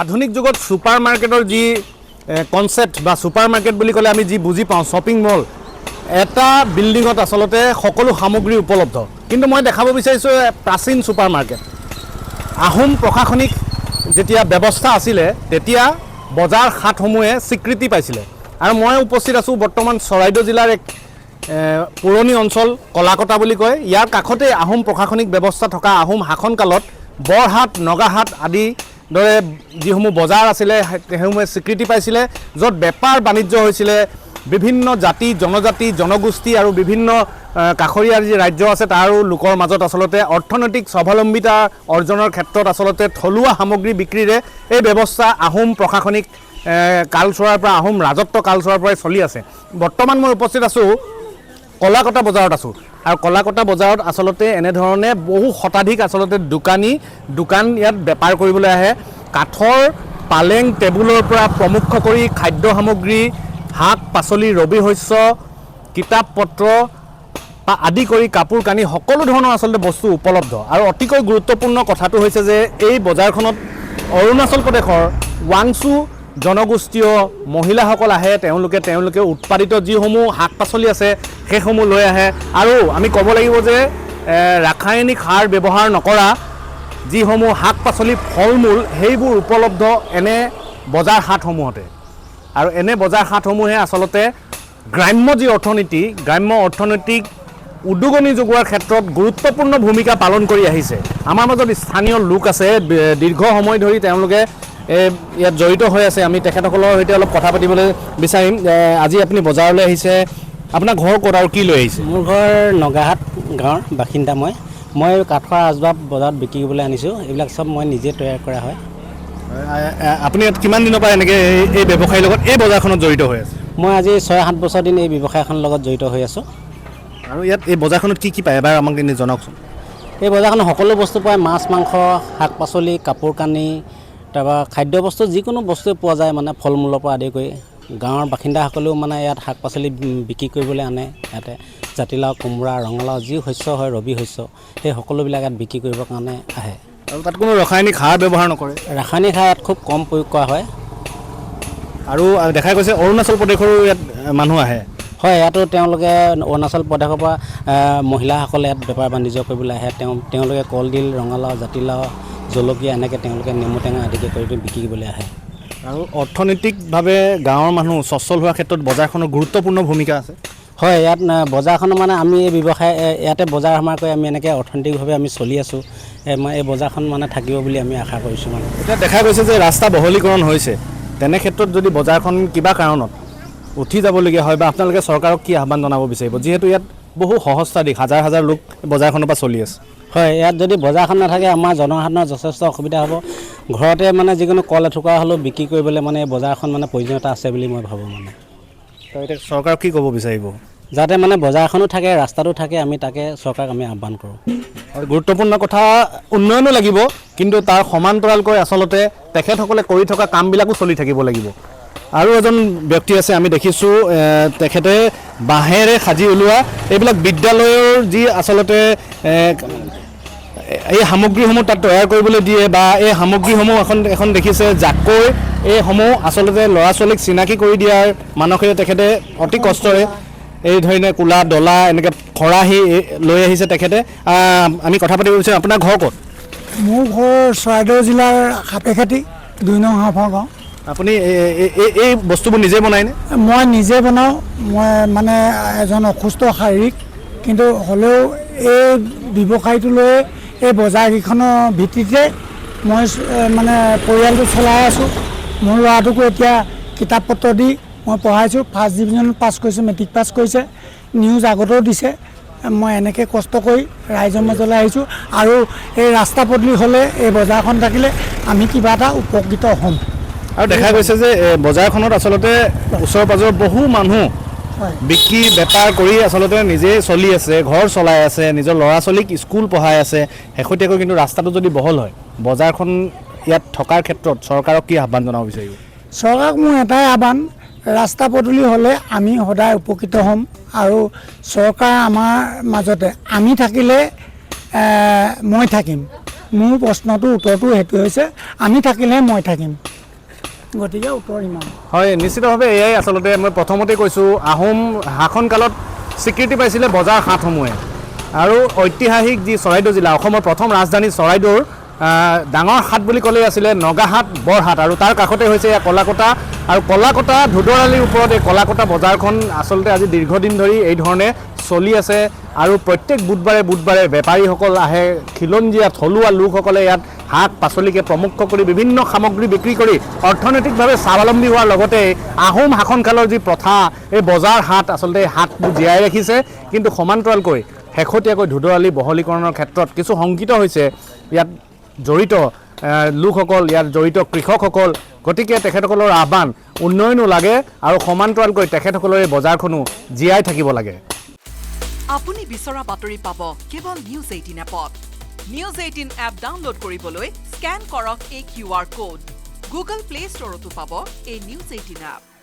আধুনিক যুগত সুপাৰ মাৰ্কেটৰ যি কনসেপ্ট বা সুপাৰ মাৰ্কেট বুলি ক'লে আমি যি বুজি পাওঁ শ্বপিং মল এটা বিল্ডিঙত আসলতে সকলো সামগ্ৰী উপলব্ধ কিন্তু মই দেখাব বিচাৰিছোঁ প্ৰাচীন সুপাৰ মাৰ্কেট আহোম প্ৰশাসনিক যেতিয়া ব্যৱস্থা আছিলে তেতিয়া বজাৰ হাটসমূহে স্বীকৃতি পাইছিলে আৰু মই উপস্থিত আছোঁ বৰ্তমান চৰাইদেউ জিলাৰ এক পুৰণি অঞ্চল কলাকটা বুলি কয় ইয়াৰ কাষতে আহোম প্ৰশাসনিক ব্যৱস্থা থকা আহোম শাসনকালত বৰহাট নগাহাট আদি দৰে যিসমূহ বজাৰ আছিলে সেইসমূহে স্বীকৃতি পাইছিলে য'ত বেপাৰ বাণিজ্য হৈছিলে বিভিন্ন জাতি জনজাতি জনগোষ্ঠী আৰু বিভিন্ন কাষৰীয়া যি ৰাজ্য আছে তাৰো লোকৰ মাজত আসলতে অৰ্থনৈতিক স্বাৱলম্বিতা অৰ্জনৰ ক্ষেত্ৰত আসলতে থলুৱা সামগ্ৰী বিক্ৰীৰে এই ব্যৱস্থা আহোম প্ৰশাসনিক কালচোৱাৰ পৰা আহোম ৰাজত্ব কালচোৱাৰ পৰাই চলি আছে বৰ্তমান মই উপস্থিত আছোঁ কলাকটা বজাৰত আছোঁ আৰু কলাকটা বজাৰত আসলতে এনেধৰণে বহু শতাধিক আসলতে দোকান ইয়াত বেপাৰ কৰিবলৈ আহে কাঠৰ পালেং টেবুলৰ পৰা প্ৰমুখ কৰি খাদ্য সামগ্ৰী শাক পাচলি ৰবি শস্য কিতাপ পত্ৰ আদি কৰি কাপোৰ কানি সকলো ধৰণৰ আসলতে বস্তু উপলব্ধ আৰু অতিকৈ গুৰুত্বপূৰ্ণ কথাটো হৈছে যে এই বজাৰখনত অৰুণাচল প্ৰদেশৰ ৱাংচু জনগোষ্ঠীয় মহিলাসকল আহে তেওঁলোকে উৎপাদিত যিসমূহ শাক পাচলি আছে সেইসমূহ লৈ আহে আৰু আমি ক'ব লাগিব যে ৰাসায়নিক সাৰ ব্যৱহাৰ নকৰা যিসমূহ শাক পাচলি ফল মূল সেইবোৰ উপলব্ধ এনে বজাৰ হাটসমূহতে আৰু এনে বজাৰ হাটসমূহে আসলতে গ্ৰাম্য যি অৰ্থনীতি গ্ৰাম্য অৰ্থনৈতিক উদ্যোগনি যোগোৱাৰ ক্ষেত্ৰত গুৰুত্বপূৰ্ণ ভূমিকা পালন কৰি আহিছে আমাৰ মাজত স্থানীয় লোক আছে দীৰ্ঘ সময় ধৰি তেওঁলোকে ইয়াত জড়িত হৈ আছে আমি তেখেতসকলৰ সৈতে অলপ কথা পাতিবলৈ বিচাৰিম আজি আপুনি বজাৰলৈ আহিছে আপোনাৰ ঘৰ ক'ত আৰু কি লৈ আহিছে মোৰ ঘৰ নগাহাট গাঁৱৰ বাসিন্দা মই কাঠৰ আচবাব বজাৰত বিক্ৰী কৰিবলৈ আনিছোঁ এইবিলাক চব মই নিজে তৈয়াৰ কৰা হয় আপুনি ইয়াত কিমান দিনৰ পৰা এনেকৈ এই ব্যৱসায়ৰ লগত এই বজাৰখনত জড়িত হৈ আছে মই আজি 6-7 বছৰ দিন এই ব্যৱসায়খনৰ লগত জড়িত হৈ আছোঁ আৰু ইয়াত এই বজাৰখনত কি পায় এবাৰ আমাক জনাওকচোন এই বজাৰখনত সকলো বস্তু পায় মাছ মাংস শাক পাচলি কাপোৰ কানি তাৰপৰা খাদ্য বস্তু যিকোনো বস্তুৱে পোৱা যায় মানে ফল মূলৰ পৰা আদি কৰি গাঁৱৰ বাসিন্দাসকলেও মানে ইয়াত শাক পাচলি বিক্ৰী কৰিবলৈ আনে ইয়াতে জাতিলাও কোমোৰা ৰঙালাও যি শস্য হয় ৰবি শস্য সেই সকলোবিলাক ইয়াত বিক্ৰী কৰিবৰ কাৰণে আহে আৰু তাত কোনো ৰাসায়নিক সাৰ ব্যৱহাৰ নকৰে ৰাসায়নিক সাৰ ইয়াত খুব কম প্ৰয়োগ কৰা হয় আৰু দেখা গৈছে অৰুণাচল প্ৰদেশৰো ইয়াত মানুহ আহে হয় ইয়াতো তেওঁলোকে অৰুণাচল প্ৰদেশৰ পৰা মহিলাসকলে ইয়াত বেপাৰ বাণিজ্য কৰিবলৈ আহে তেওঁলোকে কলডিল ৰঙালাও জাতিলাও জলকীয়া এনেকৈ তেওঁলোকে নেমু টেঙা আদিকে কৰি বিক্ৰী কৰিবলৈ আহে আৰু অৰ্থনৈতিকভাৱে গাঁৱৰ মানুহ সচ্ছল হোৱাৰ ক্ষেত্ৰত বজাৰখনৰ গুৰুত্বপূৰ্ণ ভূমিকা আছে হয় ইয়াত বজাৰখনৰ মানে আমি এই ব্যৱসায় ইয়াতে বজাৰ সমাৰ কৰি আমি এনেকৈ অৰ্থনৈতিকভাৱে আমি চলি আছোঁ এই বজাৰখন মানে থাকিব বুলি আমি আশা কৰিছোঁ মানে এতিয়া দেখা গৈছে যে ৰাস্তা বহলীকৰণ হৈছে তেনে ক্ষেত্ৰত যদি বজাৰখন কিবা কাৰণত উঠি যাবলগীয়া হয় বা আপোনালোকে চৰকাৰক কি আহ্বান জনাব বিচাৰিব যিহেতু ইয়াত বহু সহস্ৰাধিক হাজাৰ লোক বজাৰখনৰ পৰা চলি আছে হয় ইয়াত যদি বজাৰখন নাথাকে আমাৰ জনসাধাৰণৰ যথেষ্ট অসুবিধা হ'ব ঘৰতে মানে যিকোনো কল এথোকা হ'লেও বিক্ৰী কৰিবলৈ মানে এই বজাৰখন মানে প্ৰয়োজনীয়তা আছে বুলি মই ভাবোঁ মানে এতিয়া চৰকাৰক কি ক'ব বিচাৰিব যাতে মানে বজাৰখনো থাকে ৰাস্তাটো থাকে আমি তাকে চৰকাৰক আমি আহ্বান কৰোঁ আৰু গুৰুত্বপূৰ্ণ কথা উন্নয়নো লাগিব কিন্তু তাৰ সমান্তৰালকৈ আচলতে তেখেতসকলে কৰি থকা কামবিলাকো চলি থাকিব লাগিব আৰু এজন ব্যক্তি আছে আমি দেখিছোঁ তেখেতে বাঁহেৰে সাজি ওলোৱা এইবিলাক বিদ্যালয়ৰ যি আচলতে এই সামগ্ৰীসমূহ তাত তৈয়াৰ কৰিবলৈ দিয়ে বা এই সামগ্ৰীসমূহ এখন দেখিছে জাকৈ এইসমূহ আচলতে ল'ৰা ছোৱালীক চিনাকি কৰি দিয়াৰ মানসেৰে তেখেতে অতি কষ্টৰে এই ধৰণে কোলা ডলা এনেকৈ খৰাহি লৈ আহিছে তেখেতে আমি কথা পাতিব বিচাৰোঁ আপোনাৰ ঘৰ ক'ত মোৰ ঘৰ চৰাইদেউ জিলাৰ সাপেখাতি 2 নং হাফাওঁ গাঁও আপুনি এই বস্তুবোৰ নিজে বনায়নে মই নিজে বনাওঁ মই মানে এজন অসুস্থ শাৰীৰিক কিন্তু হ'লেও এই ব্যৱসায়টো লৈ এই বজাৰকেইখনৰ ভিত্তিতে মই মানে পৰিয়ালটো চলাই আছোঁ মোৰ ল'ৰাটোকো এতিয়া কিতাপ পত্ৰ দি মই পঢ়াইছোঁ ফাৰ্ষ্ট ডিভিজন পাছ কৰিছে মেট্ৰিক পাছ কৰিছে নিউজ আগতেও দিছে মই এনেকৈ কষ্ট কৰি ৰাইজৰ মাজলৈ আহিছোঁ আৰু এই ৰাস্তা পদূলি হ'লে এই বজাৰখন থাকিলে আমি কিবা এটা উপকৃত হ'ম আৰু দেখা গৈছে যে বজাৰখনত আচলতে ওচৰ পাজৰ বহু মানুহ বিক্ৰী বেপাৰ কৰি আচলতে নিজে চলি আছে ঘৰ চলাই আছে নিজৰ ল'ৰা ছোৱালীক স্কুল পঢ়াই আছে শেহতীয়াকৈ কিন্তু ৰাস্তাটো যদি বহল হয় বজাৰখন ইয়াত থকাৰ ক্ষেত্ৰত চৰকাৰক কি আহ্বান জনাব বিচাৰিব চৰকাৰক মোৰ এটাই আহ্বান ৰাস্তা পদূলি হ'লে আমি সদায় উপকৃত হ'ম আৰু চৰকাৰ আমাৰ মাজতে আমি থাকিলে মই থাকিম মোৰ প্ৰশ্নটোৰ উত্তৰটো সেইটো হৈছে আমি থাকিলেহে মই থাকিম গতিকে উত্তৰ ইমান হয় নিশ্চিতভাৱে এয়াই আচলতে মই প্ৰথমতে কৈছোঁ আহোম শাসনকালত স্বীকৃতি পাইছিলে বজাৰ হাটসমূহে আৰু ঐতিহাসিক যি চৰাইদেউ জিলা অসমৰ প্ৰথম ৰাজধানী চৰাইদেউৰ ডাঙৰ হাট বুলি ক'লেই আছিলে নগাহাট বৰহাট আৰু তাৰ কাষতে হৈছে এয়া কলাকটা আৰু কলাকটা ধুদৰালিৰ ওপৰত এই কলাকটা বজাৰখন আচলতে আজি দীৰ্ঘদিন ধৰি এই ধৰণে চলি আছে আৰু প্ৰত্যেক বুধবাৰে বেপাৰীসকল আহে খিলঞ্জীয়া থলুৱা লোকসকলে ইয়াত শাক পাচলিকে প্ৰমুখ কৰি বিভিন্ন সামগ্ৰী বিক্ৰী কৰি অৰ্থনৈতিকভাৱে স্বাৱলম্বী হোৱাৰ লগতে আহোম শাসনকালৰ যি প্ৰথা এই বজাৰ হাট আচলতে হাটবোৰ জীয়াই ৰাখিছে কিন্তু সমান্তৰালকৈ শেহতীয়াকৈ ধুদৰালি বহলীকৰণৰ ক্ষেত্ৰত কিছু শংকিত হৈছে ইয়াত জড়িত লোকসকল ইয়াত জড়িত কৃষকসকল গতিকে তেখেতসকলৰ আহ্বান উন্নয়নো লাগে আৰু সমান্তৰালকৈ তেখেতসকলৰ এই বজাৰখনো জীয়াই থাকিব লাগে আপুনি বিচৰা বাতৰি পাব কেৱল নিউজ 18 এপত নিউজ 18 এপ ডাউনলোড কৰিবলৈ স্ক্যান কৰক এই QR কোড গুগল প্লে ষ্টৰতো পাব এই নিউজ 18 এপ